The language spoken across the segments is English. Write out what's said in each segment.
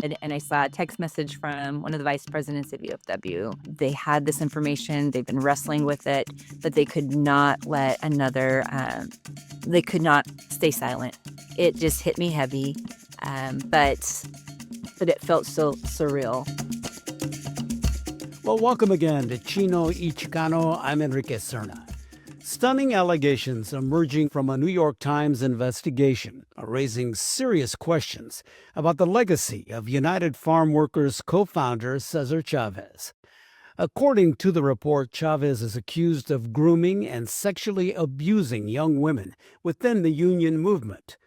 And I saw a text message from one of the vice presidents of UFW. They had this information, they've been wrestling with it, but they could not they could not stay silent. It just hit me heavy, but it felt so surreal. Well, welcome again to Chino y Chicano. I'm Enrique Serna. Stunning allegations emerging from a New York Times investigation are raising serious questions about the legacy of United Farm Workers co-founder César Chávez. According to the report, Chávez is accused of grooming and sexually abusing young women within the union movement.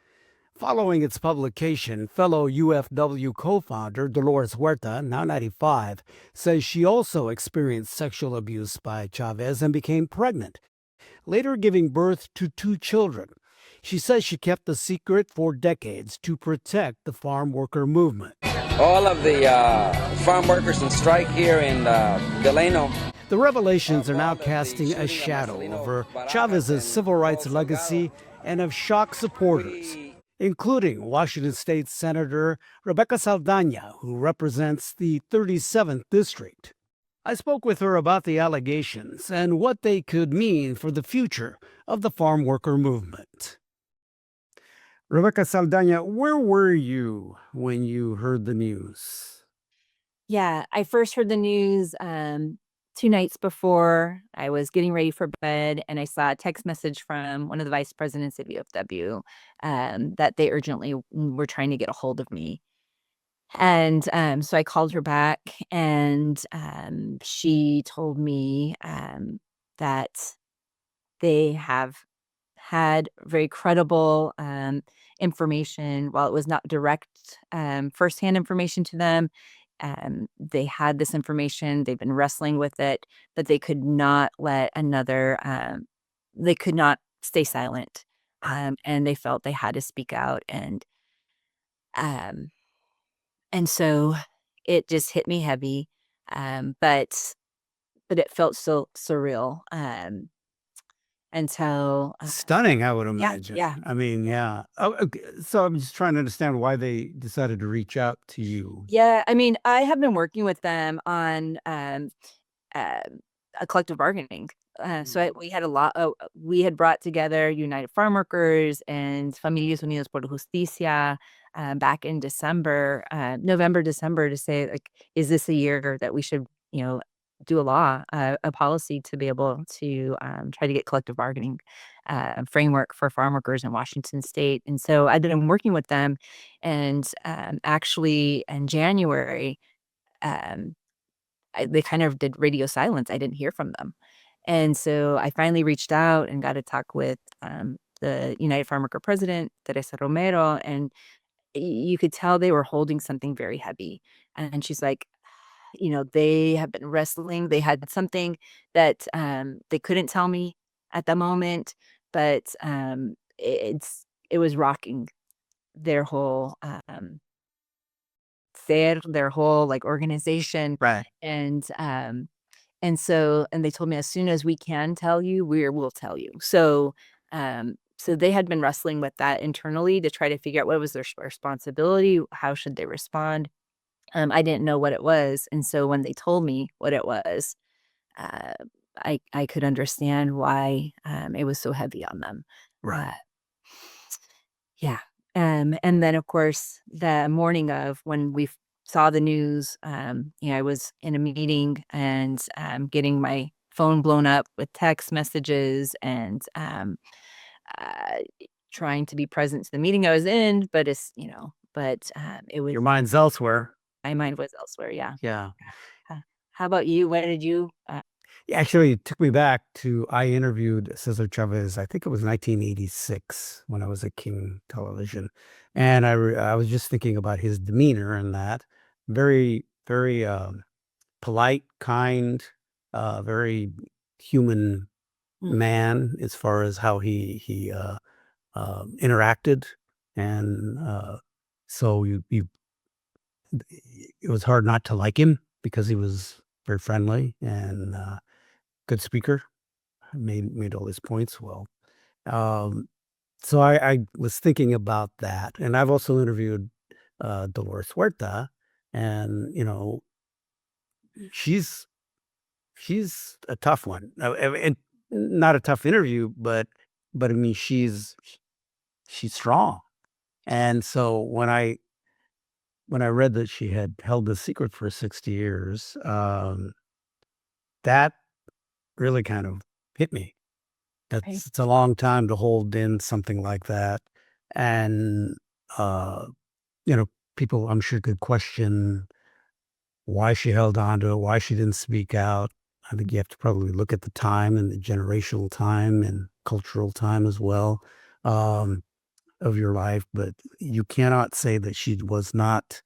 Following its publication, fellow UFW co-founder Dolores Huerta, now 95, says she also experienced sexual abuse by Chávez and became pregnant, later giving birth to 2 children. She says she kept the secret for decades to protect the farm worker movement. All of the farm workers on strike here in Delano. The revelations are now casting a shadow over Chávez's civil rights legacy and have shocked supporters, including Washington State Senator Rebecca Saldaña, who represents the 37th District. I spoke with her about the allegations and what they could mean for the future of the farm worker movement. Rebecca Saldaña, where were you when you heard the news? Yeah, I first heard the news 2 nights before I was getting ready for bed, and I saw a text message from one of the vice presidents of UFW that they urgently were trying to get a hold of me. And so I called her back, and she told me that they have had very credible information. While it was not direct firsthand information to them, they had this information. They've been wrestling with it, but they could not they could not stay silent. And they felt they had to speak out. Um, and so it just hit me heavy. But it felt so surreal. Until Stunning, I would yeah, imagine. yeah. I mean, yeah. Oh, okay. So I'm just trying to understand why they decided to reach out to you. Yeah, I mean, I have been working with them on uh, a collective bargaining. We had brought together United Farm Workers and Familias Unidas por Justicia back in November, December, to say, like, is this a year that we should, do a policy to be able to try to get collective bargaining framework for farm workers in Washington State. And so I've been working with them, and actually in January, um, they kind of did radio silence. I didn't hear from them. And so I finally reached out and got to talk with the United Farm Worker president, Teresa Romero, and you could tell they were holding something very heavy. And she's like, they have been wrestling. They had something that they couldn't tell me at the moment, but it was rocking their whole their whole like organization. Right. And they told me, as soon as we can tell you, we'll tell you. So they had been wrestling with that internally to try to figure out what was their responsibility, how should they respond. I didn't know what it was, and so when they told me what it was, uh, I could understand why it was so heavy on them. Right. Yeah. And then, of course, the morning of when we saw the news, I was in a meeting and getting my phone blown up with text messages and uh, trying to be present to the meeting I was in, but it was Your mind's elsewhere. my mind was elsewhere. Yeah. Yeah. How about you? When did you? Actually, it took me back to I interviewed Cesar Chavez. I think it was 1986 when I was at King Television, and I was just thinking about his demeanor and that very very polite, kind, very human Mm. man as far as how he interacted, and so it was hard not to like him because he was very friendly and good speaker. Made all his points well. Um, so I was thinking about that, and I've also interviewed Dolores Huerta, And she's she's a tough one. And not a tough interview, but I mean, she's strong. And so when I read that she had held this secret for 60 years, that really kind of hit me. Right. It's a long time to hold in something like that. And, uh, you know, people I'm sure could question why she held on to it, why she didn't speak out. I think you have to probably look at the time and the generational time and cultural time as well, um, of your life. But you cannot say that she was not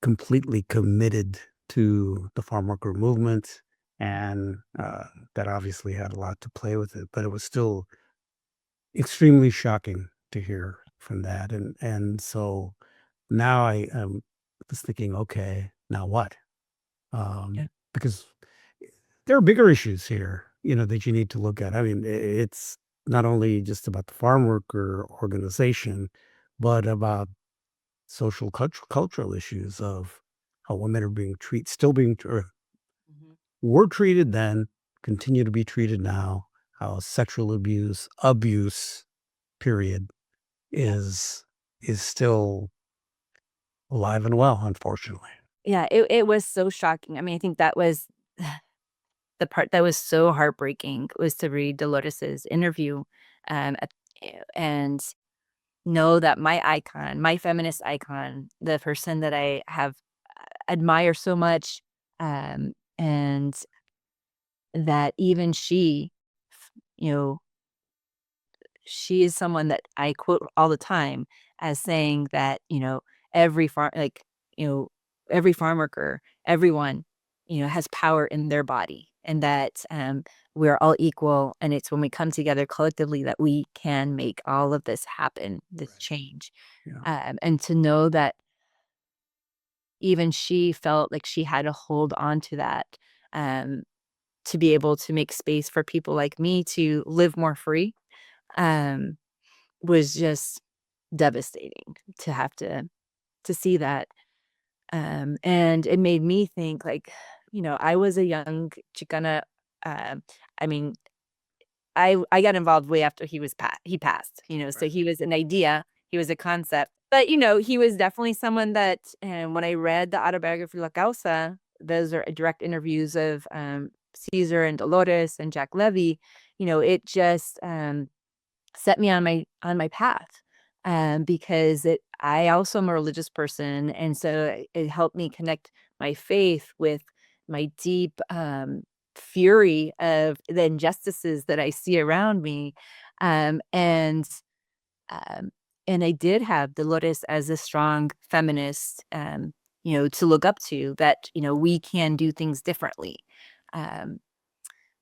completely committed to the farm worker movement. And that obviously had a lot to play with it. But it was still extremely shocking to hear from that. And so now I was thinking, okay, now what? Yeah. Because there are bigger issues here, that you need to look at. I mean, it's not only just about the farm worker organization, but about social cultural issues of how women are being treated, still being or Mhm. were treated then, continue to be treated now. How sexual abuse, period, Yeah. is still alive and well, unfortunately. Yeah, it was so shocking. I mean, I think that was the part that was so heartbreaking was to read Dolores's interview, at and know that my icon, my feminist icon, the person that I have admire so much, and that even she, you know, she is someone that I quote all the time as saying that, every farm like, you know, every farm worker, everyone, has power in their body and that we're all equal. And it's when we come together collectively that we can make all of this happen, this Right. change. Yeah. And to know that even she felt like she had to hold on to that um, to be able to make space for people like me to live more free. Um, was just devastating to have to see that, and it made me think, like, I was a young Chicana, I mean, I got involved way after he passed, so Right. he was an idea, he was a concept, but, he was definitely someone that, when I read the autobiography La Causa, those are direct interviews of, Caesar and Dolores and Jack Levy, it just, set me on my path, because I also am a religious person, and so it helped me connect my faith with my deep, fury of the injustices that I see around me, um, and, um, and I did have Dolores as a strong feminist, to look up to that, we can do things differently, um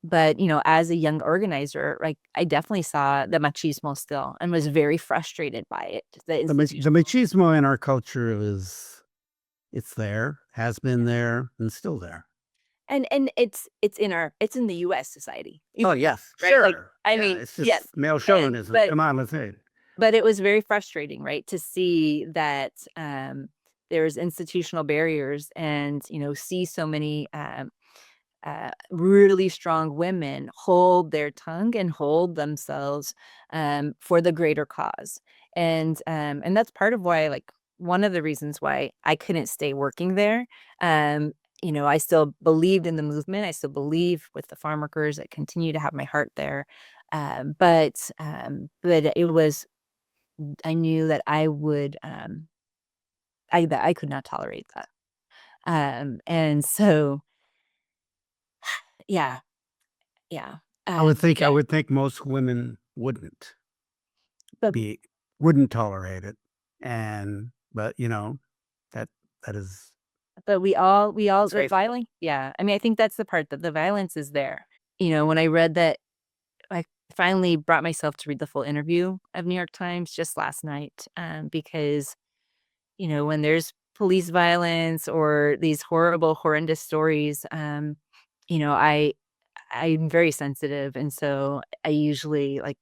but, as a young organizer, like, I definitely saw the machismo still and was very frustrated by it, the The institutional machismo in our culture it's there, has been there, and still there. and it's in the US society, Oh, yes, right? Like, sure. I Yeah, mean, it's yes, just male and chauvinism. but Come on, let's say it. but it was very frustrating, right, to see that, there's institutional barriers and, see so many, really strong women hold their tongue and hold themselves for the greater cause. And that's part of why, like, one of the reasons why I couldn't stay working there. Um, I still believed in the movement. I still believe with the farm workers. I continue to have my heart there. But it was I knew that I would that I could not tolerate that. And so yeah, yeah. I Yeah. would think most women But be wouldn't tolerate it, but, that that is but we all the disgraceful. violence, yeah, I mean, I think that's the part that the violence is there. When I read that I finally brought myself to read the full interview of New York Times just last night, because, when there's police violence or these horrible, horrendous stories, I'm very sensitive, and so I usually, like,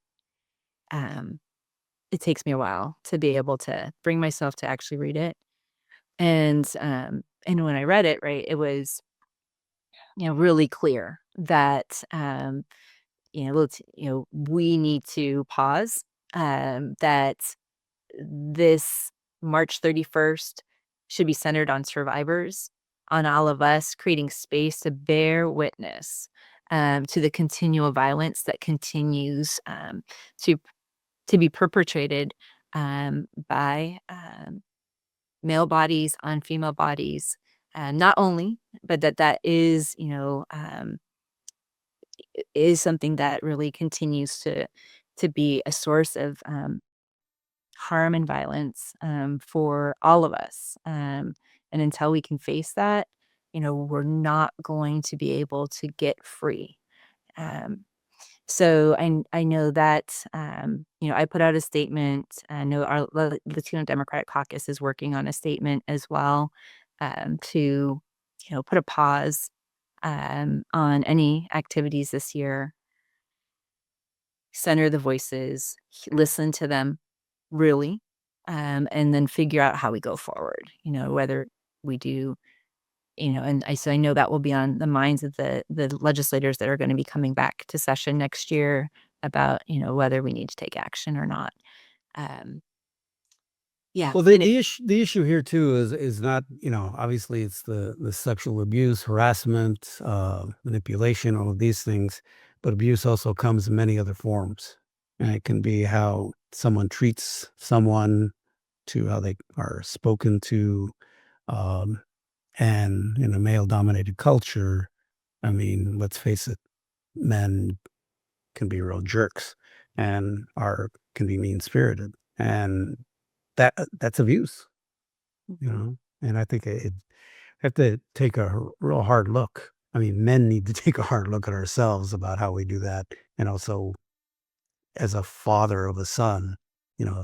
um it takes me a while to be able to bring myself to actually read it. And, and when I read it, right, it was, really clear that, we need to pause, that this March 31st should be centered on survivors, on all of us creating space to bear witness, to the continual violence that continues, to be perpetrated, by, male bodies on female bodies, not only, but that is, is something that really continues to be a source of, harm and violence, for all of us, and until we can face that, we're not going to be able to get free, um, so I know that, I put out a statement. I know our Latino Democratic Caucus is working on a statement as well, to, put a pause, on any activities this year, center the voices, listen to them really, and then figure out how we go forward, whether we do, and I know that will be on the minds of the legislators that are gonna be coming back to session next year about, whether we need to take action or not. Um, yeah, Well, and it the issue here too is not, obviously it's the sexual abuse, harassment, manipulation, all of these things, but abuse also comes in many other forms. And it can be how someone treats someone, to how they are spoken to, um, and in a male dominated culture, I mean, let's face it, men can be real jerks and are can be mean spirited, and that's abuse. And I think it have to take a real hard look. I mean, men need to take a hard look at ourselves about how we do that, and also as a father of a son, you know,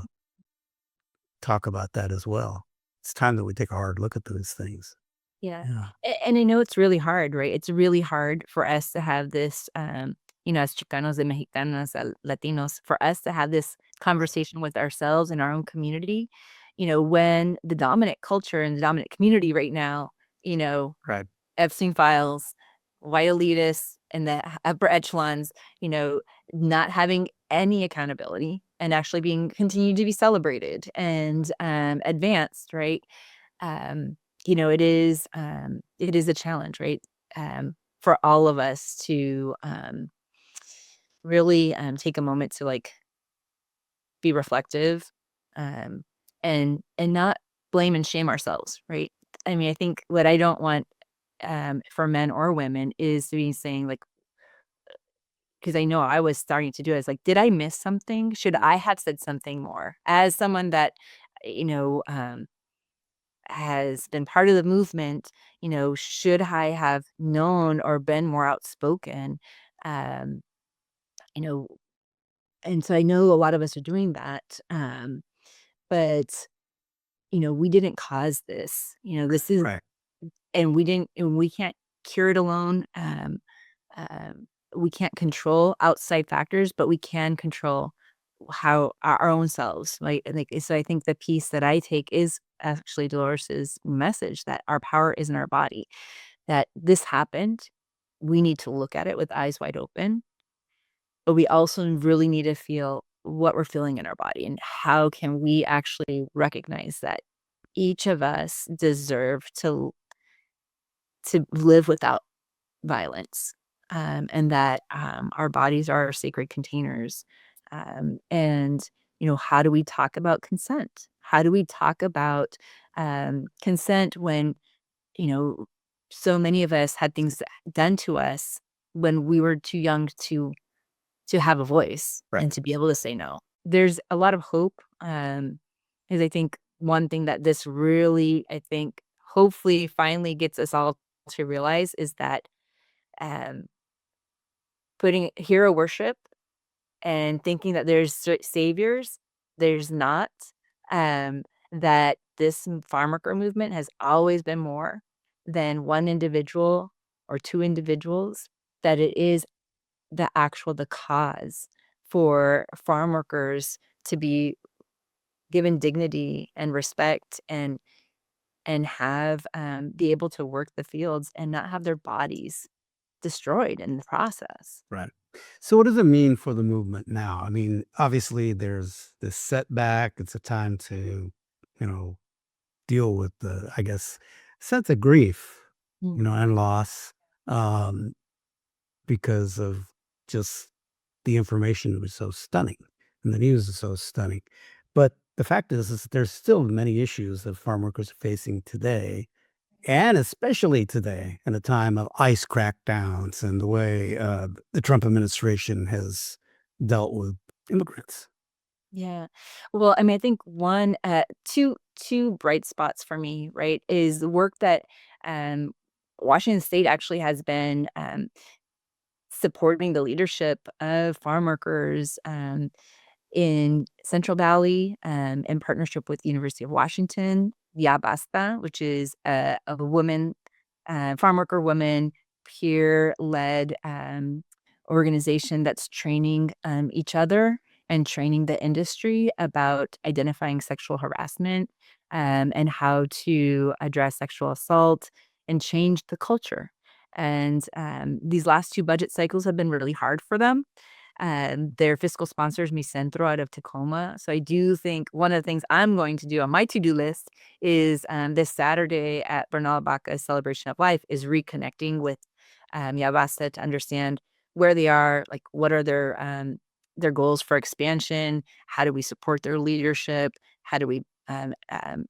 talk about that as well. It's time that we take a hard look at those things. Yeah. Yeah. And I know it's really hard, right? It's really hard for us to have this, as Chicanos and Mexicanos, Latinos, for us to have this conversation with ourselves in our own community, when the dominant culture and the dominant community right now, you know, Right. Epstein files, white elitists, and the upper echelons, you know, not having any accountability and actually being continued to be celebrated and advanced, right? um, it is a challenge, right? For all of us to really take a moment to like be reflective, um, and not blame and shame ourselves, right? I mean, I think what I don't want, for men or women is to be saying like, because I know I was starting to do it. It's like, did I miss something? Should I have said something more? As someone that, you know, um, has been part of the movement, should I have known or been more outspoken? Um, you know, and so I know a lot of us are doing that. But we didn't cause this. This is, Right. and we can't cure it alone. We can't control outside factors, but we can control how our own selves, like, so I think the piece that I take is actually Dolores's message that our power is in our body, that this happened. We need to look at it with eyes wide open, but we also really need to feel what we're feeling in our body and how can we actually recognize that each of us deserve to live without violence, and that, our bodies are our sacred containers. And, how do we talk about consent? How do we talk about, consent when, you know, so many of us had things done to us when we were too young to have a voice Right. and to be able to say no? There's a lot of hope, because I think one thing that this really, I think, hopefully finally gets us all to realize is that, um, putting hero worship and thinking that there's saviors, there's not. That this farm worker movement has always been more than one individual or two individuals, that it is the cause for farm workers to be given dignity and respect and and have be able to work the fields and not have their bodies destroyed in the process. Right. So, what does it mean for the movement now? I mean, obviously, there's this setback. It's a time to, you know, deal with the, I guess, sense of grief, and loss, um, because of just the information was so stunning and the news is so stunning. But the fact is there's still many issues that farm workers are facing today, and especially today in a time of ICE crackdowns and the way the Trump administration has dealt with immigrants. Yeah. Well, I mean, I think two bright spots for me, right, is the work that um, Washington State actually has been supporting the leadership of farm workers in Central Valley in partnership with the University of Washington, Ya Basta, which is a woman, farm worker woman, peer-led organization that's training each other and training the industry about identifying sexual harassment and how to address sexual assault and change the culture. And these last two budget cycles have been really hard for them. Their fiscal sponsors, Mi Centro out of Tacoma. So I do think one of the things I'm going to do on my to-do list is this Saturday at Bernal Baca's Celebration of Life is reconnecting with Yabasta to understand where they are, like what are their goals for expansion, how do we support their leadership, how do we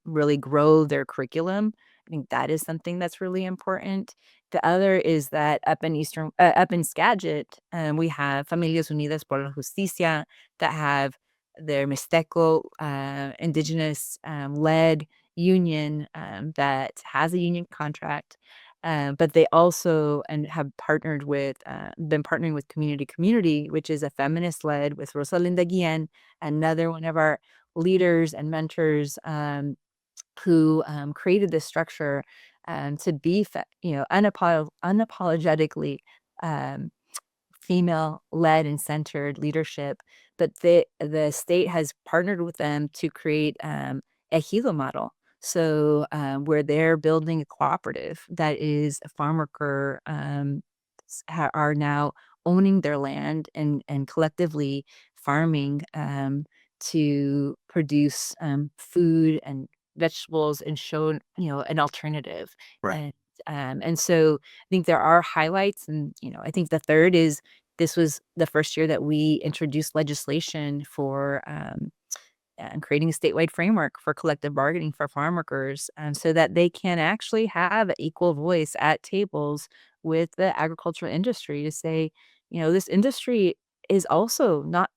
really grow their curriculum. I think that is something that's really important. The other is that up in Skagit, we have Familias Unidas por la Justicia that have their Mixteco indigenous led union that has a union contract, but they also and have partnered with been partnering with Community, which is a feminist led with Rosalinda Guillen, another one of our leaders and mentors. Who created this structure to be, unapologetically um, female-led and centered leadership. But the state has partnered with them to create a Ejido model. So where they're building a cooperative that is a farm worker are now owning their land and collectively farming to produce food and vegetables and show an alternative. Right. And so I think there are highlights, and I think the third is this was the first year that we introduced legislation for and creating a statewide framework for collective bargaining for farm workers, so that they can actually have an equal voice at tables with the agricultural industry to say, this industry is also not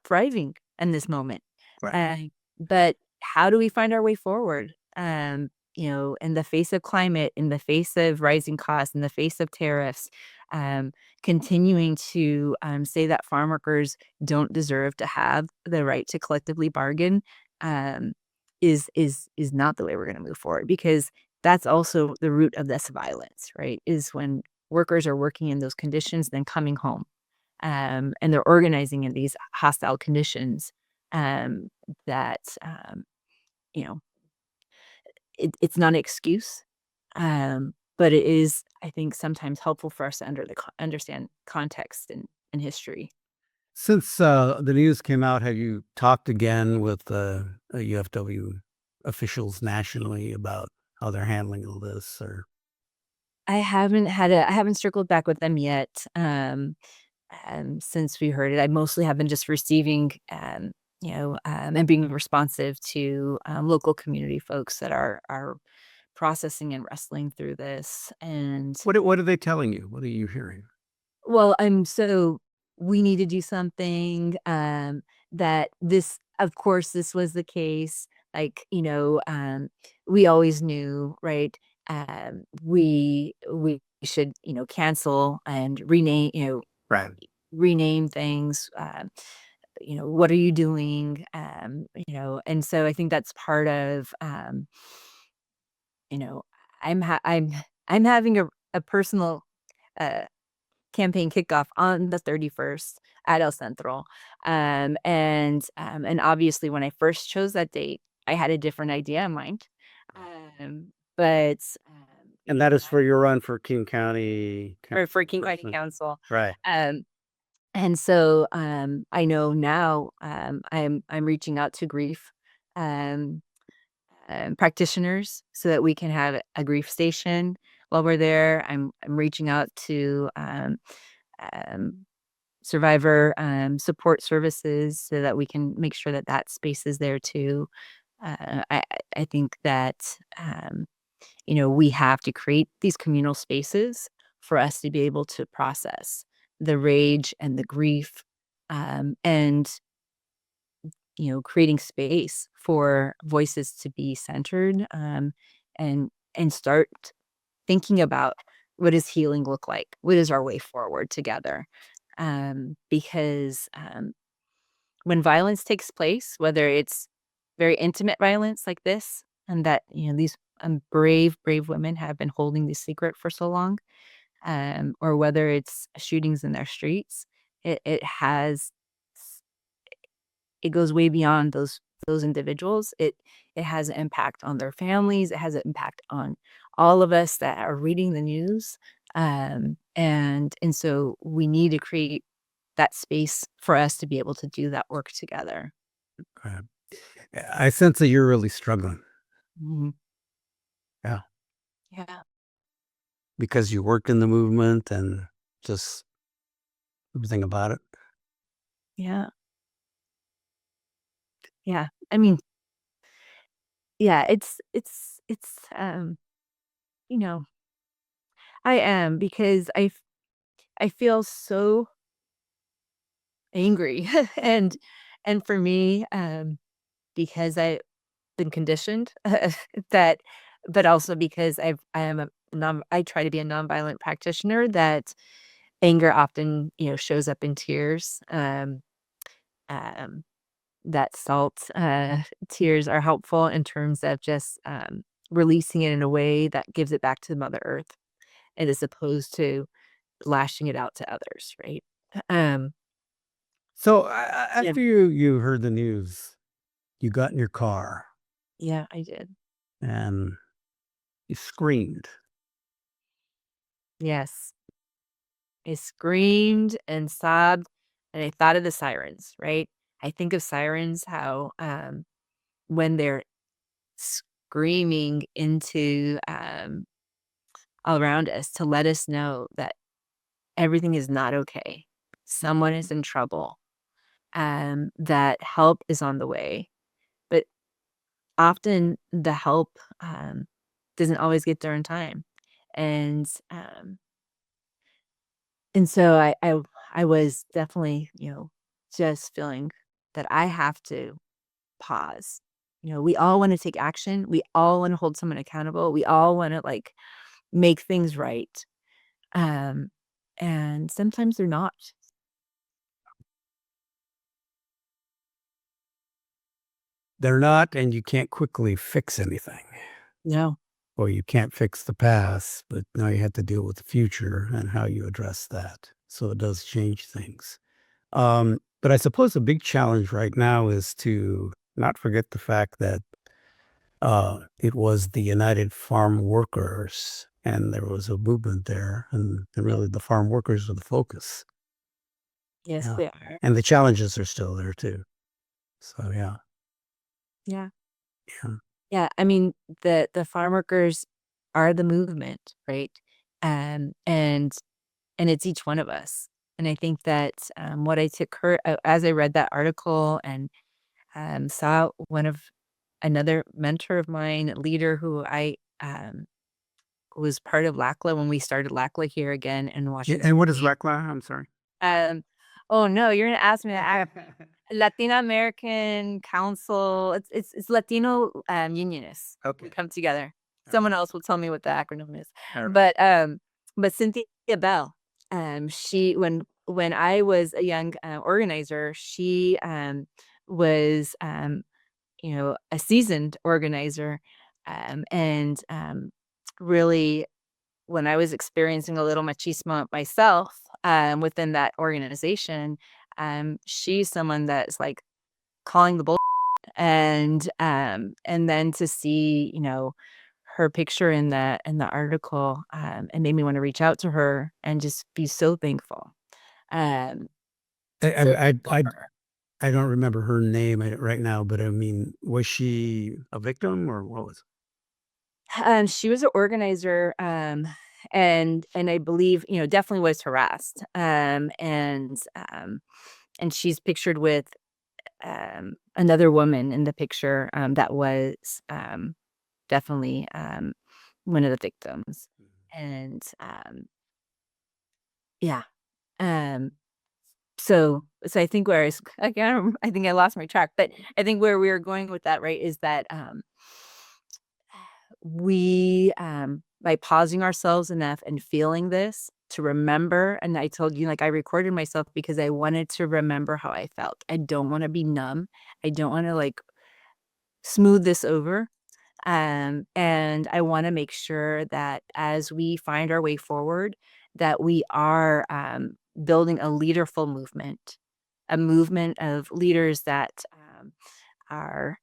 thriving in this moment. Right. Uh, but how do we find our way forward? In the face of climate, in the face of rising costs, in the face of tariffs, um, continuing to say that farm workers don't deserve to have the right to collectively bargain um, is not the way we're going to move forward, because that's also the root of this violence, right? Is when workers are working in those conditions, then coming home and they're organizing in these hostile conditions um, that you know it's not an excuse, but it is, I think, sometimes helpful for us to understand context and history. Since the news came out, have you talked again with UFW officials nationally about how they're handling all this? Or I haven't circled back with them yet. Since we heard it, I mostly have been just receiving, and being responsive to local community folks that are processing and wrestling through this. And what are they telling you? What are you hearing? well, so we need to do something. That this, of course, this was the case. Like, we always knew, right? We should, cancel and Right. rename things. What are you doing? And so I think that's part of, you know, I'm having a personal uh, campaign kickoff on the 31st at El Centro. And obviously when I first chose that date, I had a different idea in mind. But And that is for your run for King County. for King County President. Council. Right. Um, and so I know now I'm reaching out to grief um, practitioners so that we can have a grief station while we're there. I'm reaching out to um, survivor support services so that we can make sure that that space is there too. I think that we have to create these communal spaces for us to be able to process the rage and the grief, and creating space for voices to be centered, and start thinking about what does healing look like? What is our way forward together? Because when violence takes place, whether it's very intimate violence like this, and that these brave women have been holding this secret for so long, or whether it's shootings in their streets, it has it goes way beyond those individuals. It has an impact on their families. It has an impact on all of us that are reading the news. And so we need to create that space for us to be able to do that work together. Right. I sense that you're really struggling. Mhm. Yeah. Yeah. Because you worked in the movement and just everything about it. Yeah. Yeah. I mean, yeah, it's you know, I am because I feel so angry and for me, because I've been conditioned that, but also because I am a I try to be a nonviolent practitioner, that anger often, shows up in tears. Um, that salt tears are helpful in terms of just releasing it in a way that gives it back to Mother Earth, and as opposed to lashing it out to others, right? Um, So yeah, after you heard the news, you got in your car yeah, I did. and you screamed. Yes. I screamed and sobbed, and I thought of the sirens, right? I think of sirens, how, when they're screaming into, all around us to let us know that everything is not okay. Someone is in trouble, that help is on the way. But often the help, doesn't always get there in time. And, so I was definitely, just feeling that I have to pause. We all wanna take action. We all wanna hold someone accountable. We all wanna, like, make things right. Um, and sometimes they're not. They're not, and you can't quickly fix anything. No. Or you can't fix the past, but now you have to deal with the future and how you address that. So it does change things. But I suppose a big challenge right now is to not forget the fact that it was the United Farm Workers, and there was a movement there, and really the farm workers are the focus. Yes, Yeah, they are. and the challenges are still there too. So yeah, Yeah. yeah. Yeah, I mean, the farm workers are the movement, right? And it's each one of us. And I think that, what I took her as I read that article and, saw one of another mentor of mine, leader who I, was part of LACLA when we started LACLA here again in Yeah, Washington and what is State. RECLA? I'm sorry. Um, oh, no, you're gonna ask me that. Latina American Council, it's Latino, unionists. We Okay. come together. All right. Someone else will tell me what the acronym is. All right. But Cynthia Bell, she when I was a young, organizer, she, was, a seasoned organizer, and, really when I was experiencing a little machismo myself, within that organization, she's someone that's, like, calling the bull, and then to see, her picture in the article, it made me want to reach out to her and just be so thankful. Um, I, so I, I, thankful I for her. I don't remember her name right now, but I mean, was she a victim or what was? She was an organizer, and I believe, definitely was harassed. And she's pictured with another woman in the picture that was definitely one of the victims. And yeah, um, so I think where I think I lost my track, but I think where we were going with that, right, is that we by pausing ourselves enough and feeling this to remember. And I told you, like, I recorded myself because I wanted to remember how I felt. I don't want to be numb. I don't want to like smooth this over. And I want to make sure that as we find our way forward, that we are building a leaderful movement, a movement of leaders that are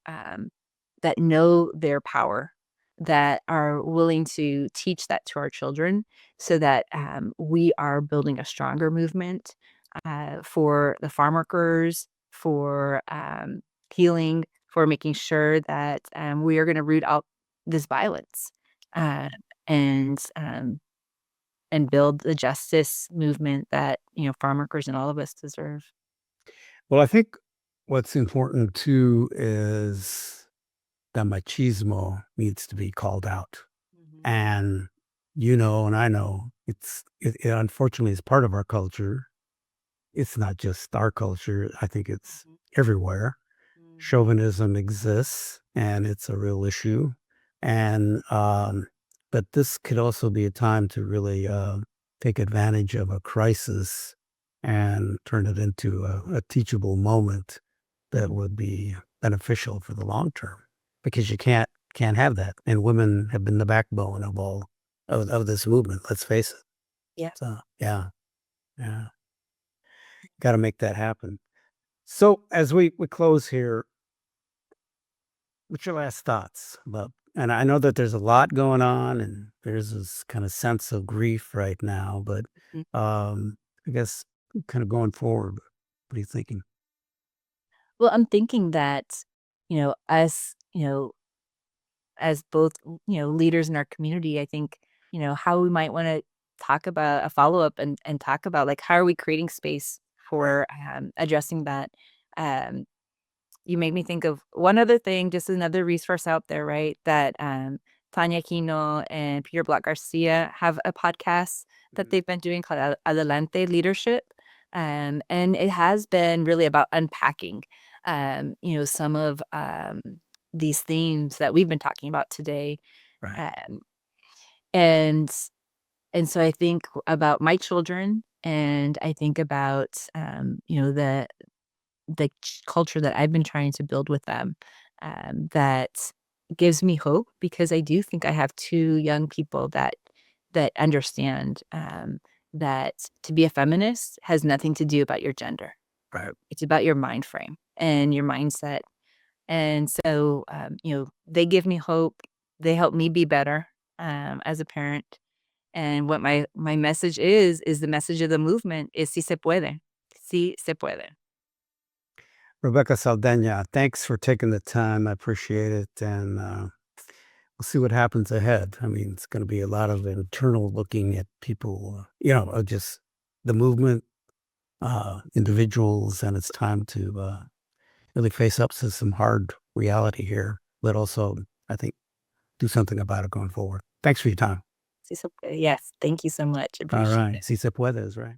that know their power, that are willing to teach that to our children, so that we are building a stronger movement for the farm workers, for healing, for making sure that we are going to root out this violence uh, and and build the justice movement that farm workers and all of us deserve. Well, I think what's important too is that machismo needs to be called out. Mhm. And you know, and I know it unfortunately is part of our culture. It's not just our culture. I think it's Mhm. everywhere. Mhm. Chauvinism exists and it's a real issue. And but this could also be a time to really take advantage of a crisis and turn it into a teachable moment that would be beneficial for the long term, because you can't have that. And women have been the backbone of all of this movement. Let's face it. Yeah. So yeah, yeah, got to make that happen. So as we close here, what's your last thoughts about? And I know that there's a lot going on, and there's this kind of sense of grief right now. But Mhm. I guess kind of going forward, what are you thinking? Well, I'm thinking that, us, as both, leaders in our community, I think, how we might want to talk about a follow up and talk about like how are we creating space for addressing that. Um, you made me think of one other thing, just another resource out there, right? That Tanya Kino and Peter Block Garcia have a podcast that Mhm. they've been doing called Adelante Leadership. And it has been really about unpacking, some of these themes that we've been talking about today. Right. Um, and and so I think about my children, and I think about the culture that I've been trying to build with them, that gives me hope because I do think I have 2 young people that understand, that to be a feminist has nothing to do about your gender. Right. It's about your mind frame and your mindset. And so, they give me hope. They help me be better, as a parent. And what my message is the message of the movement is "Si se puede. Si se puede." Rebecca Saldaña, thanks for taking the time. I appreciate it, and we'll see what happens ahead. I mean, it's going to be a lot of internal looking at people, just the movement, individuals, and it's time to really face up to some hard reality here, but also, I think, do something about it going forward. Thanks for your time. Si se puede. Yes, thank you so much. All Appreciate right. it. Si se puede is right.